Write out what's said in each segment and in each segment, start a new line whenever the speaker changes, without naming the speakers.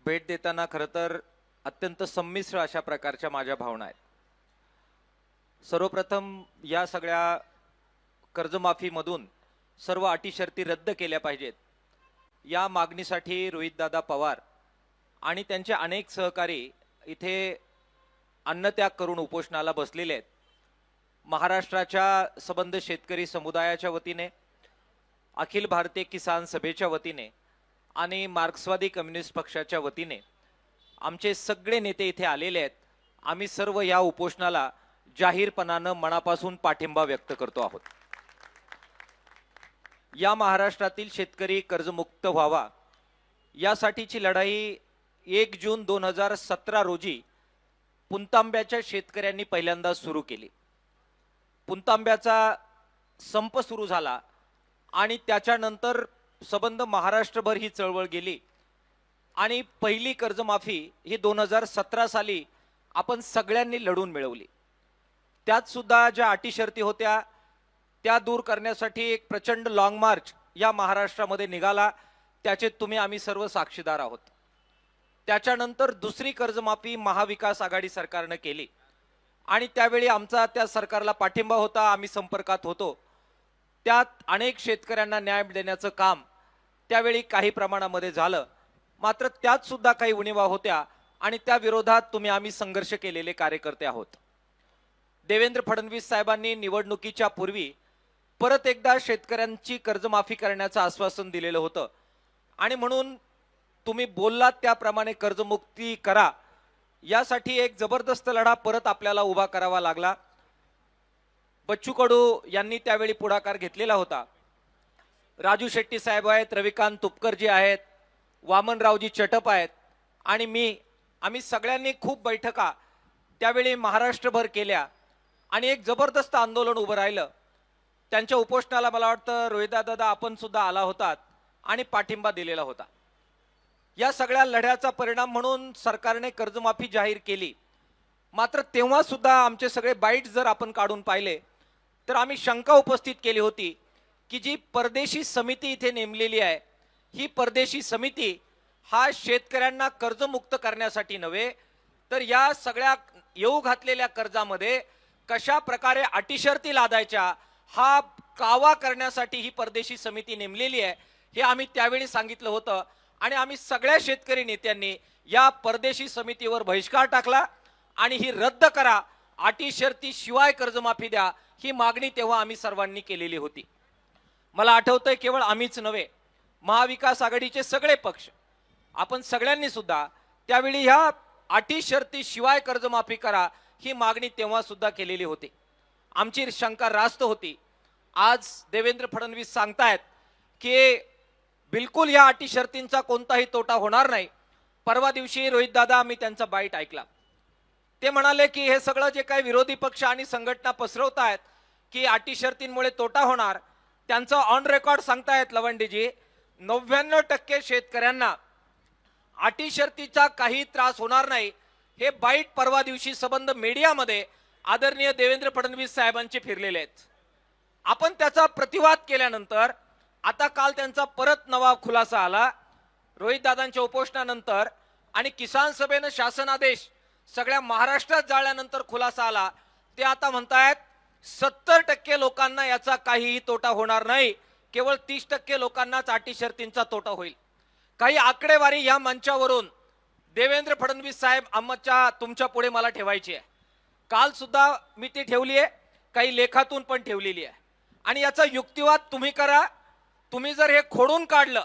भेट देताना खरं तर अत्यंत संमिश्र अशा प्रकारच्या माझ्या भावना आहेत. सर्वप्रथम या सगळ्या कर्जमाफीमधून सर्व अटी शर्ती रद्द केल्या पाहिजेत या मागणीसाठी रोहितदादा पवार आणि त्यांचे अनेक सहकारी इथे अन्नत्याग करून उपोषणाला बसलेले आहेत. महाराष्ट्राच्या सबंध शेतकरी समुदायाच्या वतीने, अखिल भारतीय किसान सभेच्या वतीने आणि मार्क्सवादी कम्युनिस्ट पक्षाच्या वतीने आमचे सगळे नेते इथे आलेले आहेत. आम्ही सर्व या उपोषणाला जाहीरपणानं मनापासून पाठिंबा व्यक्त करतो आहोत. या महाराष्ट्रातील शेतकरी कर्जमुक्त व्हावा यासाठीची लढाई 1 जून 2017 रोजी पुणतांब्याच्या शेतकऱ्यांनी पहिल्यांदा सुरू केली. पुणतांब्याचा संप सुरू झाला आणि त्याच्यानंतर सबंध महाराष्ट्रभर ही चळवळ गेली आणि पहिली कर्जमाफी ही 2017 साली आपण सगळ्यांनी लढून मिळवली. त्यात सुद्धा ज्या अटी शर्ती होत्या त्या दूर करण्यासाठी एक प्रचंड लॉंग मार्च या महाराष्ट्रामध्ये निघाला. त्याचे तुम्ही आम्ही सर्व साक्षीदार आहोत. त्याच्यानंतर दुसरी कर्जमाफी महाविकास आघाडी सरकारने केली आणि त्यावेळी आमचा त्या सरकारला पाठिंबा होता. आम्ही संपर्कात होतो. त्यात अनेक शेतकऱ्यांना न्याय देण्याचं काम त्यावेळी काही प्रमाणामध्ये झालं. मात्र त्यात सुद्धा काही उणिवा होत्या आणि त्या विरोधात तुम्ही आम्ही संघर्ष केलेले कार्यकर्ते आहोत. देवेंद्र फडणवीस साहेबांनी निवडणुकीच्या पूर्वी परत एकदा शेतकऱ्यांची कर्जमाफी करण्याचं आश्वासन दिलेलं होतं आणि म्हणून तुम्ही बोललात त्याप्रमाणे कर्जमुक्ती करा यासाठी एक जबरदस्त लढा परत आपल्याला उभा करावा लागला. बच्चू कडू यांनी त्यावेळी पुढाकार घेतलेला होता. राजू शेट्टी साहेब आहेत, रविकांत तुपकरजी आहेत, वामनरावजी चटप आहेत आणि आम्ही सगळ्यांनी खूप बैठका त्यावेळी महाराष्ट्रभर केल्या आणि एक जबरदस्त आंदोलन उभं राहिलं. त्यांच्या उपोषणाला मला वाटतं रोहितदादा आपण सुद्धा आला होतात आणि पाठिंबा दिलेला होता. या सगळ्या लढ्याचा परिणाम म्हणून सरकारने कर्जमाफी जाहीर केली. मात्र तेव्हा सुद्धा आमचे सगळे बाईट जर आपण काढून पाहिले तर आम्ही शंका उपस्थित केली होती की जी परदेशी समिती इथे नेमलेली आहे ही परदेशी समिती हा शेतकऱ्यांना कर्जमुक्त करण्यासाठी नव्हे तर या सगळ्या येऊ घातलेल्या कर्जामध्ये कशा प्रकारे अटी शर्ती लादायच्या हा कावा करण्यासाठी ही परदेशी समिती नेमलेली आहे हे आम्ही त्यावेळी सांगितलं होतं आणि आम्ही सगळ्या शेतकरी नेत्यांनी या परदेशी समितीवर बहिष्कार टाकला आणि ही रद्द करा, अटी शर्ती शिवाय कर्जमाफी द्या ही मागणी तेव्हा आम्ही सर्वांनी केलेली होती. मला आठवतंय केवळ आम्हीच नव्हे, महाविकास आघाडीचे सगळे पक्ष आपण सगळ्यांनी सुद्धा त्यावेळी ह्या अटी शर्ती शिवाय कर्जमाफी करा ही मागणी तेव्हा सुद्धा केलेली होती. आमची शंका रास्त होती. आज देवेंद्र फडणवीस सांगतायत की बिलकुल या अटी शर्तींचा कोणताही तोटा होणार नाही. परवा दिवशी रोहितदादा मी त्यांचा बाईट ऐकला. ते म्हणाले की हे सगळं जे काही विरोधी पक्ष आणि संघटना पसरवतायत की अटी शर्तींमुळे तोटा होणार, त्यांचं ऑन रेकॉर्ड सांगतायत लवंडीजी 99% शेतकऱ्यांना अटी शर्तीचा काही त्रास होणार नाही. हे बाईट परवा दिवशी सबंध मीडियामध्ये आदरणीय देवेंद्र फडणवीस साहेबांचे फिरलेले आहेत. आपण त्याचा प्रतिवाद केल्यानंतर आता काल त्यांचा परत नवा खुलासा आला रोहितदादांच्या उपोषणानंतर आणि किसान सभेनं शासनादेश सगळ्या महाराष्ट्रात जाळल्यानंतर खुलासा आला. ते आता म्हणतायत 70% लोकांना याचा काहीही तोटा होणार नाही, केवळ 30% लोकांनाच अटी शर्तींचा तोटा होईल. काही आकडेवारी या मंचावरून देवेंद्र फडणवीस साहेब तुमच्या पुढे मला ठेवायची आहे. काल सुद्धा मी ती ठेवली आहे, काही लेखातून पण ठेवलेली आहे आणि याचा युक्तिवाद तुम्ही करा. तुम्ही जर हे खोडून काढलं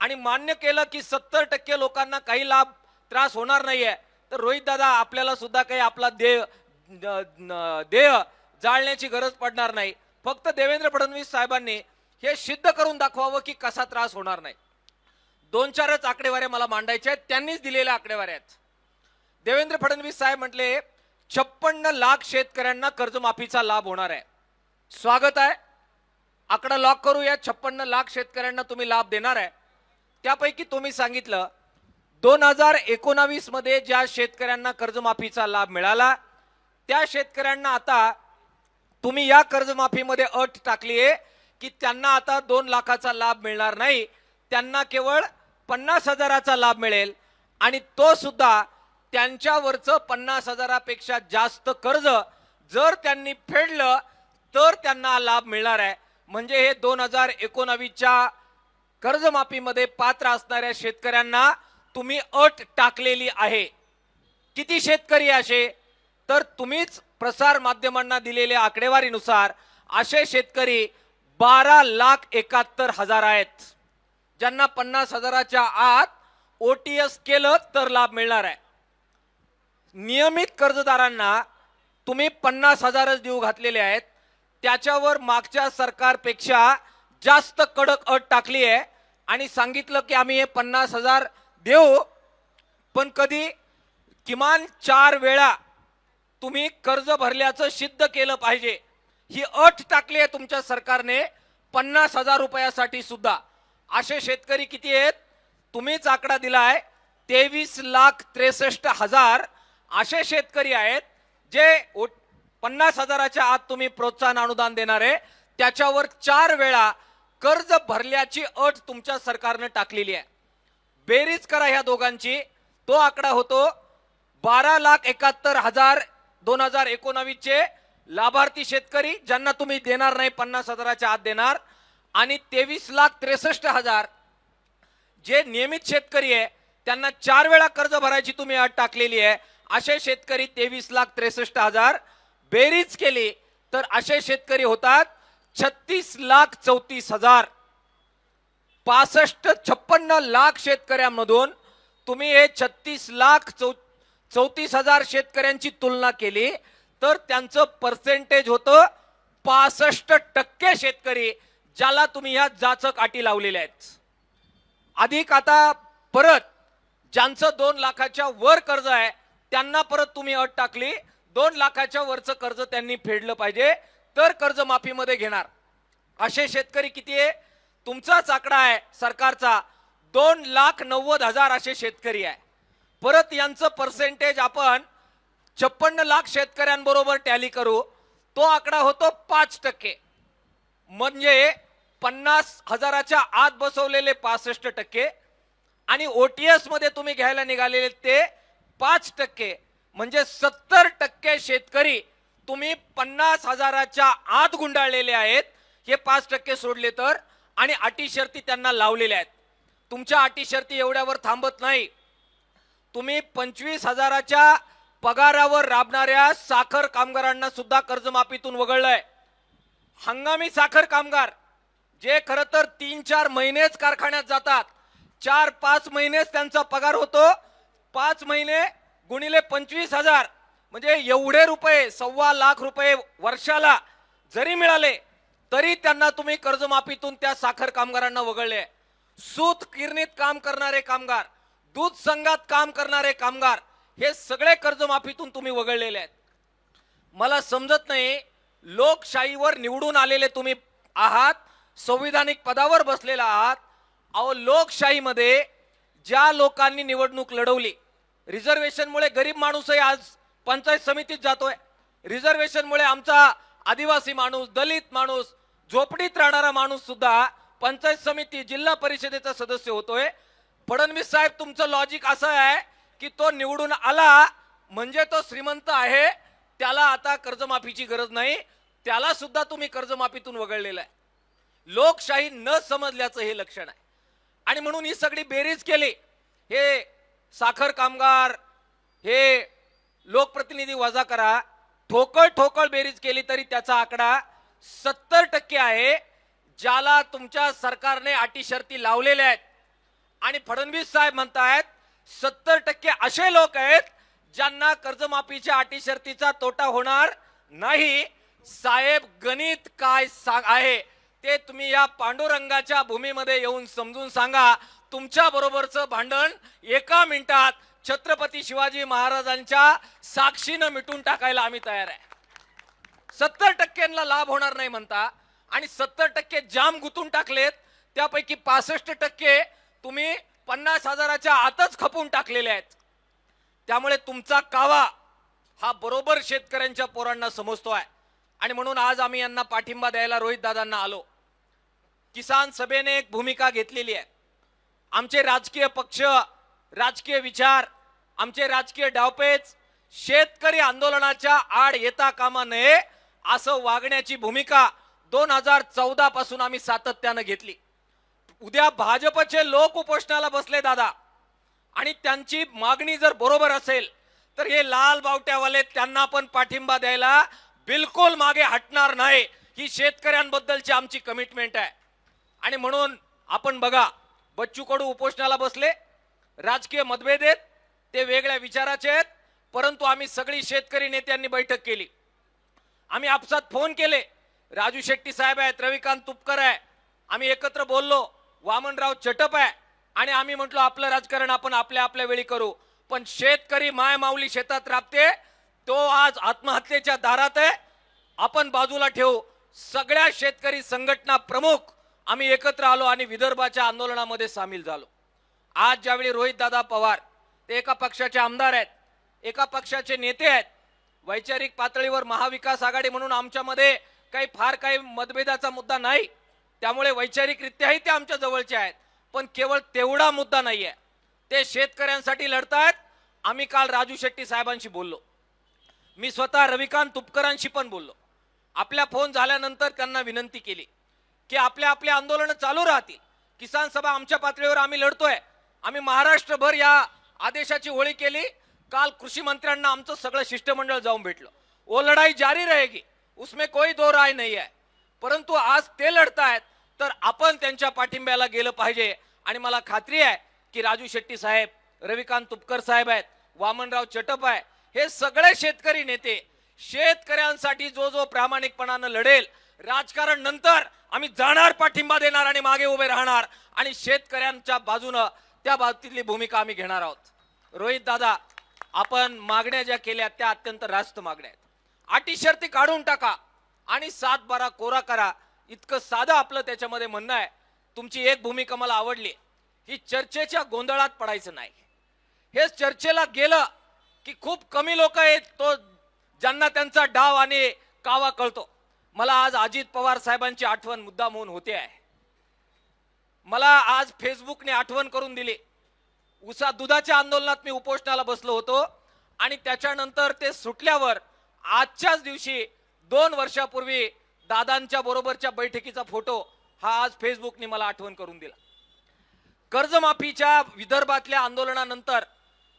आणि मान्य केलं की 70% लोकांना काही लाभ त्रास होणार नाहीये तर रोहित दादा आपल्याला सुद्धा काही आपला देह जाळण्याची गरज पडणार नाही. फक्त देवेंद्र फडणवीस साहेबांनी हे सिद्ध करून दाखवावं की कसा त्रास होणार नाही. 2-4च आकडेवाऱ्या मला मांडायच्या आहेत, त्यांनीच दिलेल्या आकडेवाऱ्या आहेत. देवेंद्र फडणवीस साहेब म्हटले 56 लाख शेतकऱ्यांना कर्जमाफीचा लाभ होणार आहे. स्वागत आहे, आकडा लॉक करूया. 56 लाख शेतकऱ्यांना तुम्ही लाभ देणार आहे. त्यापैकी तुम्ही सांगितलं 2019 मध्ये ज्या शेतकऱ्यांना कर्जमाफीचा लाभ मिळाला त्या शेतकऱ्यांना आता तुम्ही या कर्जमाफीमध्ये अट टाकली आहे की त्यांना आता 2 लाखाचा लाभ मिळणार नाही, त्यांना केवळ 50,000चा लाभ मिळेल आणि तो सुद्धा त्यांच्यावरचं 50,000पेक्षा जास्त कर्ज जर त्यांनी फेडलं तर त्यांना लाभ मिळणार आहे. म्हणजे हे 2019च्या कर्जमाफीमध्ये पात्र असणाऱ्या शेतकऱ्यांना तुम्ही अट टाकलेली आहे. किती शेतकरी असे, तर तुम्हीच प्रसार माध्यमांना दिलेल्या आकडेवारीनुसार असे शेतकरी 12,71,000 आहेत, ज्यांना 50,000च्या आत ओटीएस केलं तर लाभ मिळणार आहे. नियमित कर्जदारांना तुम्ही 50,000च देऊ घातलेले आहेत. त्याच्यावर मागच्या सरकारपेक्षा जास्त कडक अट टाकली आहे आणि सांगितलं की आम्ही हे 50,000 देऊ, पण कधी किमान 4 वेळा तुम्ही कर्ज भरल्याचं सिद्ध केलं पाहिजे. ही अट टाकली आहे तुमच्या सरकारने 50,000 रुपयासाठी सुद्धा. असे शेतकरी किती आहेत? तुम्हीच आकडा दिलाय 23,63,000 असे शेतकरी आहेत जे 50,000च्या आत तुम्ही प्रोत्साहन अनुदान देणार आहे, त्याच्यावर 4 वेळा कर्ज भरल्याची अट तुमच्या सरकारने टाकलेली आहे. बेरीज करा ह्या दोघांची, तो आकडा होतो 12,71,000 2019चे लाभार्थी शेतकरी ज्यांना तुम्ही देणार नाही 50,000च्या आत देणार, आणि 23,63,000 जे नियमित शेतकरी आहे त्यांना 4 वेळा कर्ज भरायची तुम्ही अट टाकलेली आहे. असे शेतकरी 23,63,000 बेरीज केली तर असे शेतकरी होतात 36,34,000. 56 लाख शेतकऱ्यांमधून तुम्ही हे 36,34,000 शेतकऱ्यांची तुलना केली तर त्यांचं पर्सेंटेज होतं 65% शेतकरी, ज्याला तुम्ही ह्या जाचक अटी लावलेल्या आहेत. अधिक आता परत ज्यांचं 2 लाखाच्या वर कर्ज आहे त्यांना परत तुम्ही अट टाकली 2 लाखाच्या वरचं कर्ज त्यांनी फेडलं पाहिजे तर कर्जमाफीमध्ये घेणार. असे शेतकरी किती आहे? तुमचाच आकडा आहे सरकारचा, 2,90,000 असे शेतकरी आहे. परत यांचं पर्सेंटेज आपण 56 लाख शेतकऱ्यांबरोबर टॅली करू, तो आकडा होतो 5%. म्हणजे 50,000च्या आत बसवलेले 65% आणि ओटीएस मध्ये तुम्ही घ्यायला निघालेले ते 5%, म्हणजे 70% शेतकरी तुम्ही 50,000च्या आत गुंडाळलेले आहेत. हे 5% सोडले तर, आणि अटी शर्ती त्यांना लावलेल्या आहेत. तुमच्या अटी शर्ती एवढ्यावर थांबत नाही. तुम्ही 25,000च्या पगारावर राबणाऱ्या साखर कामगारांना सुद्धा कर्जमाफीतून वगळलंय. हंगामी साखर कामगार जे खरं तर 3-4 महिनेच कारखान्यात जातात, 4-5 महिनेच त्यांचा पगार होतो, 5 महिने गुणिले 25,000 म्हणजे एवढे रुपये, 1.25 लाख रुपये वर्षाला जरी मिळाले तरी त्यांना तुम्ही कर्जमाफीतून त्या साखर कामगारांना वगळले. सूत किरणीत काम करणारे कामगार, दूध संघात काम करणारे कामगार, हे सगळे कर्जमाफीतून तुम्ही वगळलेले आहेत. मला समजत नाही, लोकशाहीवर निवडून आलेले तुम्ही आहात, संविधानिक पदावर बसलेला आहात. अहो, लोकशाहीमध्ये ज्या लोकांनी निवडणूक लढवली, रिझर्वेशनमुळे गरीब माणूसही आज पंचायत समितीत जातोय. रिझर्वेशनमुळे आमचा आदिवासी माणूस, दलित माणूस, झोपडीत राहणारा माणूस सुद्धा पंचायत समिती, जिल्हा परिषदेचा सदस्य होतोय. फडणवीस साहेब, तुमचं लॉजिक असं आहे की तो निवडून आला म्हणजे तो श्रीमंत आहे, त्याला आता कर्जमाफीची गरज नाही, त्याला सुद्धा तुम्ही कर्जमाफीतून वगळलेलं आहे. लोकशाही न समजल्याचं हे लक्षण आहे. आणि म्हणून ही सगळी बेरीज केली, हे साखर कामगार, हे लोकप्रतिनिधी वजा करा, ठोकळ बेरीज केली तरी त्याचा आकडा 70% आहे, ज्याला तुमच्या सरकारने अटी शर्ती लावलेल्या आहेत. आणि फडणवीस साहेब म्हणतायत 70% असे लोक आहेत ज्यांना कर्जमाफीच्या अटी शर्तीचा तोटा होणार नाही. साहेब, गणित काय आहे ते तुम्ही या पांडुरंगाच्या भूमीमध्ये येऊन समजून सांगा. तुमच्या बरोबरचं भांडण 1 मिनिटात छत्रपती शिवाजी महाराजांच्या साक्षीनं मिटून टाकायला आम्ही तयार आहे. 70%ला लाभ होणार नाही म्हणता आणि 70% जाम गुंतून टाकलेत, त्यापैकी 65% तुम्ही 50,000च्या आतच खपून टाकलेले आहेत. त्यामुळे तुमचा कावा हा बरोबर शेतकऱ्यांच्या पोरांना समजतोय. आणि म्हणून आज आम्ही यांना पाठिंबा द्यायला रोहित दादांना आलो. किसान सभेने एक भूमिका घेतलेली आहे. आमचे राजकीय पक्ष राजकीय विचार, आमचे राजकीय डावपेच शेतकरी आंदोलनाच्या आड येता कामा नये असं वागण्याची भूमिका 2014 पासून आम्ही सातत्यानं घेतली. उद्या भाजपचे लोक उपोषणाला बसले दादा, आणि त्यांची मागणी जर बरोबर असेल तर हे लाल बावट्यावाले त्यांना पण पाठिंबा द्यायला बिलकुल मागे हटणार नाही. ही शेतकऱ्यांबद्दलची आमची कमिटमेंट आहे. आणि म्हणून आपण बघा, बच्चू कडू उपोषणाला बसले, राजकीय मतभेद आहेत, ते वेगळ्या विचाराचे आहेत, परंतु आम्ही सगळी शेतकरी नेत्यांनी बैठक केली. आम्ही आपसात फोन केले, राजू शेट्टी साहेब आहेत, रविकांत तुपकर आहे, आम्ही एकत्र बोललो, वामनराव चटप आहे, आणि आम्ही म्हटलो आपलं राजकारण आपण आपल्या आपल्या वेळी करू. पण शेतकरी माय माऊली शेतात राबते, तो आज आत्महत्येच्या दारात आहे. आपण बाजूला ठेवू. सगळ्या शेतकरी संघटना प्रमुख आम्ही एकत्र आलो आणि विदर्भाच्या आंदोलनामध्ये सामील झालो. आज ज्यावेळी रोहित दादा पवार, ते एका पक्षाचे आमदार आहेत, एका पक्षाचे नेते आहेत, वैचारिक पातळीवर महाविकास आघाडी म्हणून आमच्यामध्ये काही मतभेदाचा मुद्दा नाही, त्यामुळे वैचारिकरित्याही ते आमच्या जवळचे आहेत. पण केवळ तेवढा मुद्दा नाहीये, ते शेतकऱ्यांसाठी लढतायत. आम्ही काल राजू शेट्टी साहेबांशी बोललो, मी स्वतः रविकांत तुपकरांशी पण बोललो. आपल्या फोन झाल्यानंतर त्यांना विनंती केली की आपल्या आपल्या आंदोलन चालू राहतील. किसान सभा आमच्या पातळीवर आम्ही लढतोय. आम्ही महाराष्ट्रभर या आदेशाची होळी केली. काल कृषी मंत्र्यांना आमचं सगळं शिष्टमंडळ जाऊन भेटलं. वो लढाई जारी रहेगी, उसमें कोई दो राय नहीं है. परंतु आज ते लढतायत तर आपण त्यांच्या पाठिंब्याला गेलं पाहिजे. आणि मला खात्री आहे की राजू शेट्टी साहेब, रविकांत तुपकर साहेब आहेत, वामनराव चटप आहे, हे सगळे शेतकरी नेते शेतकऱ्यांसाठी जो जो प्रामाणिकपणानं लढेल, राजकारण नंतर आम्ही जाणार, पाठिंबा देणार आणि मागे उभे राहणार आणि शेतकऱ्यांच्या बाजूने त्या बाबतीतली भूमिका आम्ही घेणार आहोत. रोहित दादा, आपण मागण्या ज्या केल्या त्या अत्यंत रास्त मागण्या आहेत. अटी शर्ती काढून टाका आणि 7-12 कोरा करा, इतकं साधं आपलं त्याच्यामध्ये म्हणणं आहे. तुमची एक भूमिका मला आवडली, ही चर्चेच्या गोंधळात पडायचं नाही. हे चर्चेला गेलं की खूप कमी लोक आहेत तो ज्यांना त्यांचा डाव आणि कावा कळतो. मला आज अजित पवार साहेबांची आठवण मुद्दाम होऊन होते आहे. मला आज फेसबुकने आठवण करून दिली. दुधाच्या आंदोलनात मी उपोषणाला बसलो होतो आणि त्याच्यानंतर ते सुटल्यावर आजच्याच दिवशी 2 वर्षापूर्वी दादांच्या बरोबरच्या बैठकीचा फोटो हा आज फेसबुकने मला आठवण करून दिला. कर्जमाफीच्या विदर्भातल्या आंदोलनानंतर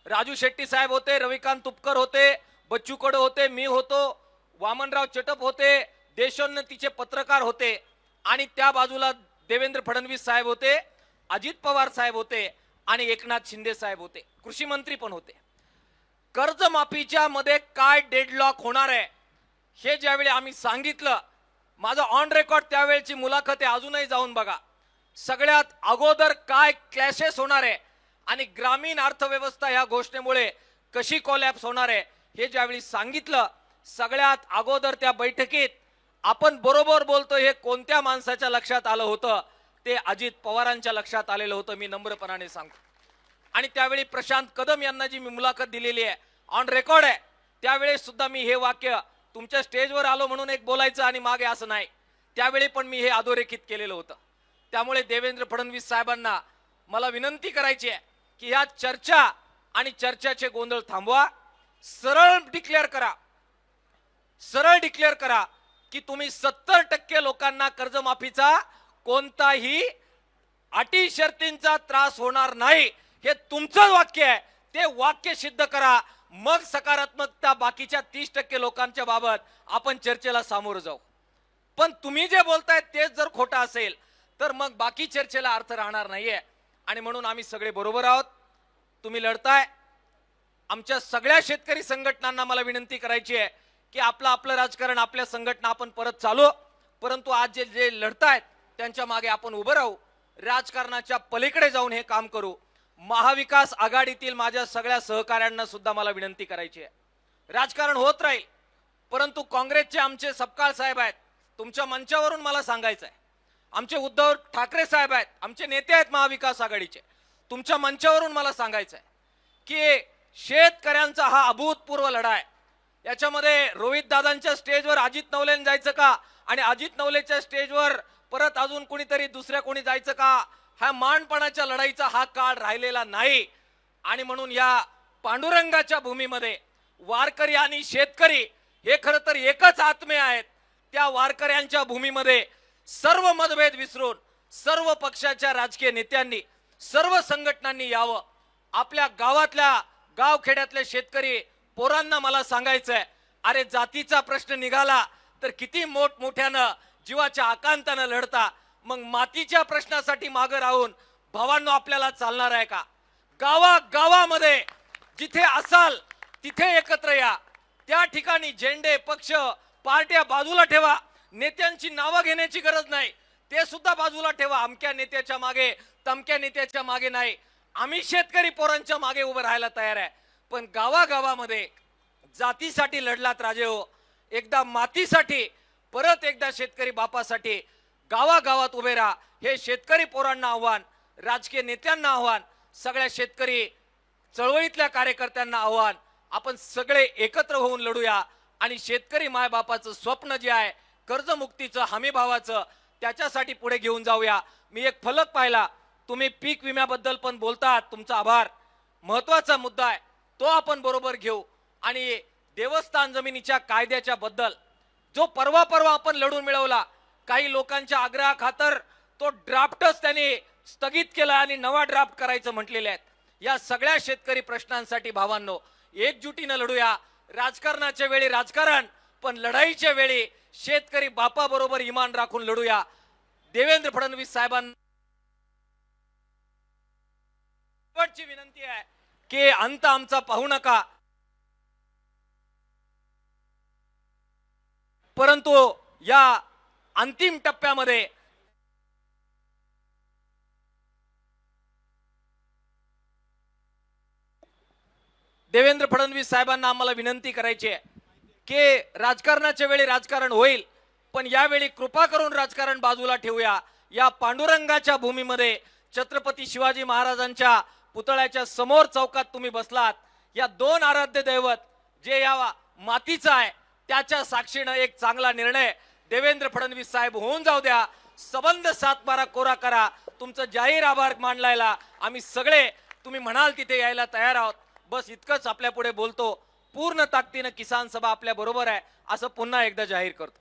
राजू शेट्टी साहेब होते, रविकांत तुपकर होते, बच्चू कडू होते, मी होतो, वामनराव चटप होते, देशोन्नतीचे पत्रकार होते, आणि त्या बाजूला देवेंद्र फडणवीस साहेब होते, अजित पवार साहेब होते आणि एकनाथ शिंदे साहेब होते, कृषी मंत्री पण होते. कर्जमाफीच्या मध्ये काय डेडलॉक होणार आहे हे ज्यावेळी आम्ही सांगितलं, माझं ऑन रेकॉर्ड त्यावेळची मुलाखत आहे, अजूनही जाऊन बघा. सगळ्यात अगोदर काय क्लॅशेस होणार आहे आणि ग्रामीण अर्थव्यवस्था ह्या घोषणेमुळे कशी कोलॅप्स होणार आहे हे ज्यावेळी सांगितलं, सगळ्यात अगोदर त्या बैठकीत आपण बरोबर बोलतो हे कोणत्या माणसाच्या लक्षात आलं होतं, ते अजित पवारांच्या लक्षात आलेलं होतं. मी नम्रपणाने सांगतो. आणि त्यावेळी प्रशांत कदम यांना जी मी मुलाखत दिलेली आहे, ऑन रेकॉर्ड आहे, त्यावेळेस सुद्धा मी हे वाक्य, तुमच्या स्टेजवर आलो म्हणून एक बोलायचं आणि मागे असं नाही, त्यावेळी पण मी हे अधोरेखित केलेलं होतं. त्यामुळे देवेंद्र फडणवीस साहेबांना मला विनंती करायची आहे की ह्या चर्चा आणि चर्चाचे गोंधळ थांबवा. सरळ डिक्लेअर करा की तुम्ही 70% लोकांना कर्जमाफीचा कोणताही अटी शर्तींचा त्रास होणार नाही, हे तुमचं वाक्य आहे. ते वाक्य सिद्ध करा, मग सकारात्मकता बाकीच्या 30% लोकांच्या बाबत आपण चर्चेला सामोरं जाऊ. पण तुम्ही जे बोलताय तेच जर खोटं असेल तर मग बाकी चर्चेला अर्थ राहणार नाहीये. आणि म्हणून आम्ही सगळे बरोबर आहोत. तुम्ही लढताय. आमच्या सगळ्या शेतकरी संघटनांना मला विनंती करायची आहे की आपलं राजकारण, आपल्या संघटना आपण परत चालू, परंतु आज जे लढतायत त्यांच्या मागे आपण उभं राहू. राजकारणाच्या पलीकडे जाऊन हे काम करू. महाविकास आघाडीतील माझ्या सगळ्या सहकाऱ्यांना सुद्धा मला विनंती करायची आहे, राजकारण होत राहील, परंतु काँग्रेसचे आमचे सपकाळ साहेब आहेत, तुमच्या मंचावरून मला सांगायचं आहे, आमचे उद्धव ठाकरे साहेब आहेत, आमचे नेते आहेत महाविकास आघाडीचे, तुमच्या मंचावरून मला सांगायचं आहे की शेतकऱ्यांचा हा अभूतपूर्व लढा आहे. याच्यामध्ये रोहित दादांच्या स्टेजवर अजित नवलेंनी जायचं का आणि अजित नवलेच्या स्टेजवर परत अजून कोणीतरी दुसऱ्या कोणी जायचं का, हा मानपणाच्या लढाईचा हा काळ राहिलेला नाही. आणि म्हणून या पांडुरंगाच्या भूमीमध्ये वारकरी आणि शेतकरी हे खरं तर एकच आत्मे आहेत. त्या वारकऱ्यांच्या भूमीमध्ये सर्व मतभेद विसरून सर्व पक्षाच्या राजकीय नेत्यांनी सर्व संघटनांनी यावं. आपल्या गावातल्या गावखेड्यातले शेतकरी पोरांना मला सांगायचंय, अरे जातीचा प्रश्न निघाला तर किती मोठमोठ्यानं जीवाच्या आकांतानं लढता, मग मातीच्या प्रश्नासाठी मागे राहून भावांनो आपल्याला चालणार आहे का? गावागावामध्ये जिथे असाल तिथे एकत्र या. त्या ठिकाणी झेंडे पक्ष पार्ट्या बाजूला ठेवा. नेत्यांची नावं घेण्याची गरज नाही, ते सुद्धा बाजूला ठेवा. अमक्या नेत्याच्या मागे तमक्या नेत्याच्या मागे नाही. आम्ही शेतकरी पोरांच्या मागे उभं राहायला तयार आहे. पण गावागावामध्ये जातीसाठी लढलात राजे हो, एकदा मातीसाठी, परत एकदा शेतकरी बापासाठी गावागावात उभे राहा. हे शेतकरी पोरांना आव्हान, राजकीय नेत्यांना आव्हान, सगळ्या शेतकरी चळवळीतल्या कार्यकर्त्यांना आव्हान. आपण सगळे एकत्र होऊन लढूया आणि शेतकरी मायबापाचं स्वप्न जे आहे कर्जमुक्तीचं, हमी भावाचं, त्याच्यासाठी पुढे घेऊन जाऊया. मी एक फलक पाहिला, तुम्ही पीक विम्याबद्दल पण बोलतात, तुमचा आभार. महत्वाचा मुद्दा आहे तो आपण बरोबर घेऊ. आणि देवस्थान जमिनीच्या कायद्याच्या बद्दल जो परवा आपण लढून मिळवला, काही लोकांच्या आग्रहाखातर तो ड्राफ्टच त्यांनी स्थगित केला आणि नवा ड्राफ्ट करायचं म्हटलेले आहेत. या सगळ्या शेतकरी प्रश्नांसाठी भावांनो एकजुटीनं लढूया. राजकारणाच्या वेळी राजकारण, पण लढाईच्या वेळी शेतकरी बापाबरोबर इमान राखून लढूया. देवेंद्र फडणवीस साहेबांना शेवटची विनंती आहे की अंत आमचा पाहू नका, परंतु या अंतिम टप्प्यामध्ये देवेंद्र फडणवीस साहेबांना आम्हाला विनंती करायची आहे की राजकारणाच्या वेळी राजकारण होईल, पण यावेळी कृपा करून राजकारण बाजूला ठेवूया. या पांडुरंगाच्या भूमीमध्ये छत्रपती शिवाजी महाराजांच्या पुतळ्याच्या समोर चौकात तुम्ही बसलात. या दोन आराध्य दैवत जे या मातीचा आहे त्याच्या साक्षीनं एक चांगला निर्णय देवेंद्र फडणवीस साहेब होऊन जाऊ द्या. सबंध 7-12 कोरा करा. तुमचं जाहीर आभार मानलायला आम्ही सगळे तुम्ही म्हणाल तिथे यायला तयार आहोत. बस इतकंच आपल्या पुढे बोलतो. पूर्ण ताकदीनं किसान सभा आपल्या बरोबर आहे असं पुन्हा एकदा जाहीर करतो.